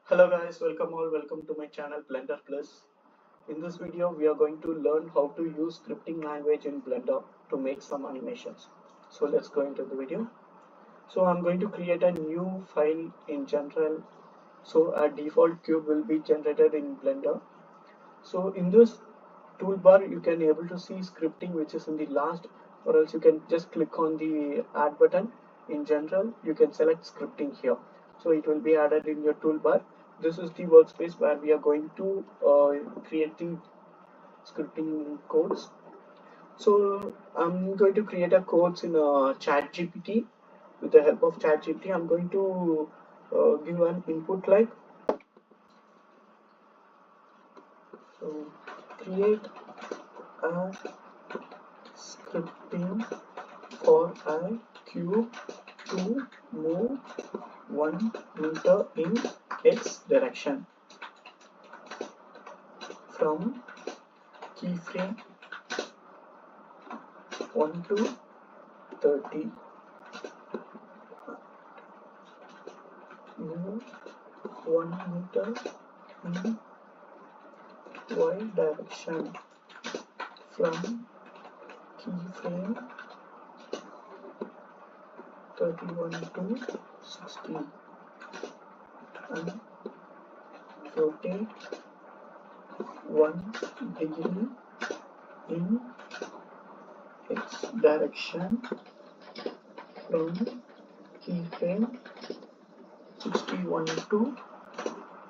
Hello guys, welcome to my channel BlenderBliss. In this video, we are going to learn how to use scripting language in Blender to make some animations. So let's go into the video. So I'm going to create a new file in general. So a default cube will be generated in Blender. So in this toolbar, you can able to see scripting which is in the last, or else you can just click on the add button. In general, you can select scripting here. So it will be added in your toolbar. This is the workspace where we are going to create the scripting codes. So I'm going to create a codes in chat GPT. With the help of chat GPT, I'm going to give an input like, so create a scripting for a cube to move 1 meter in x direction from keyframe 1 to 30. Move 1 meter in y direction from keyframe 31 to 60 and rotate 1 degree in x direction from keyframe 61 to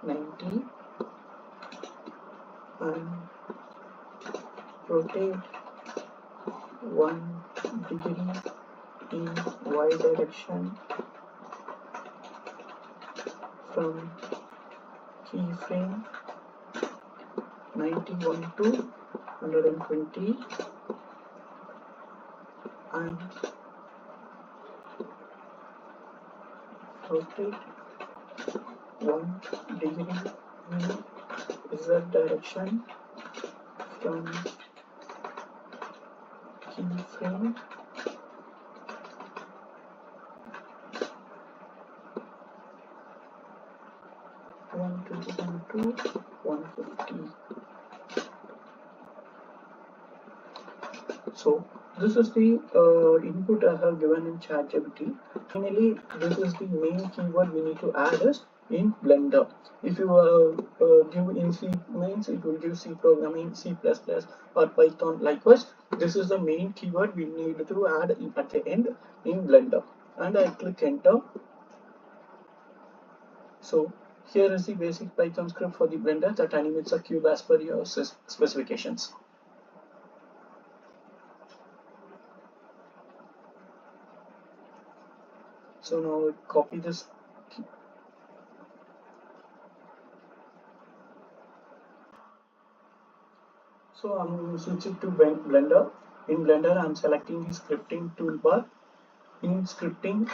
90 and rotate 1 degree in y direction from keyframe 91 to 120 and rotate 1 degree in z direction from keyframe 121 to 150. So this is the input I have given in ChatGPT. Finally, this is the main keyword we need to add is in Blender. If you give in C means it will give C programming, C++ or Python. Likewise, this is the main keyword we need to add at the end in Blender. And I click enter. So here is the basic Python script for the Blender that animates a cube as per your specifications. So now copy this. So I'm switching to Blender. In Blender, I'm selecting the scripting toolbar. In scripting,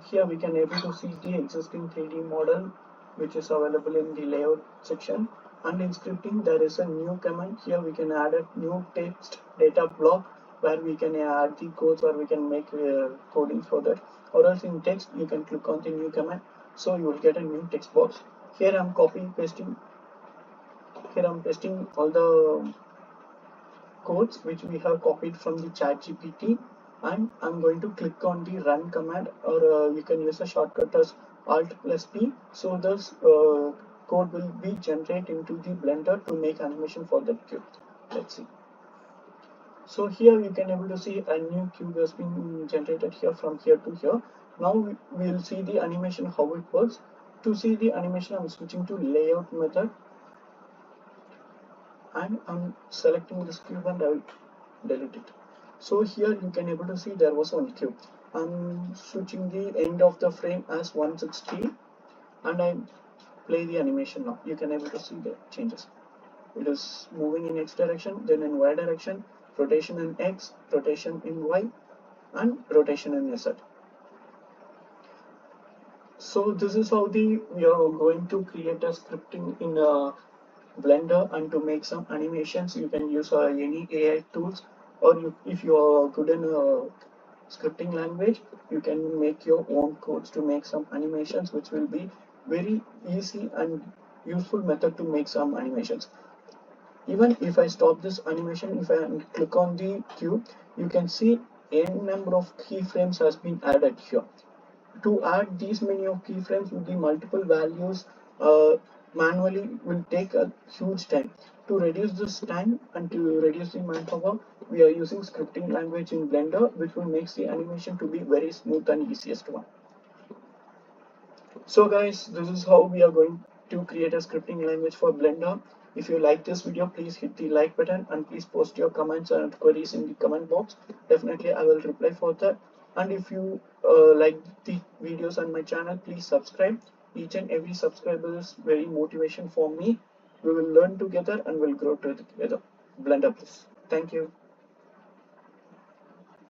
here we can able to see the existing 3D model which is available in the layout section. And in scripting, there is a new command. Here we can add a new text data block where we can add the codes or we can make coding for that. Or else in text, you can click on the new command. So you will get a new text box. Here I'm pasting. Here I'm pasting all the codes which we have copied from the chat GPT, and I'm going to click on the run command, or you can use a shortcut as alt plus P. So this code will be generated into the Blender to make animation for that cube. Let's see. So here you can able to see a new cube has been generated here from here to here. Now we will see the animation how it works. To see the animation, I'm switching to layout method and I'm selecting this cube and I will delete it. So here you can able to see there was one cube. I'm switching the end of the frame as 160 and I play the animation now. You can able to see the changes. It is moving in x direction, then in y direction, rotation in x, rotation in y, and rotation in z. So this is how we are going to create a scripting in Blender, and to make some animations you can use any AI tools, or if you are good in scripting language, you can make your own codes to make some animations which will be very easy and useful method to make some animations. Even if I stop this animation, if I click on the cube, you can see n number of keyframes has been added here. To add these many of keyframes with the multiple values manually will take a huge time. To reduce this time and to reduce the manpower, we are using scripting language in Blender, which will make the animation to be very smooth and easiest one. So guys, this is how we are going to create a scripting language for Blender. If you like this video, please hit the like button and please post your comments and queries in the comment box. Definitely I will reply for that. And if you like the videos on my channel, please subscribe. Each and every subscriber is very motivation for me. We will learn together and we'll grow together. BlenderBliss. Thank you.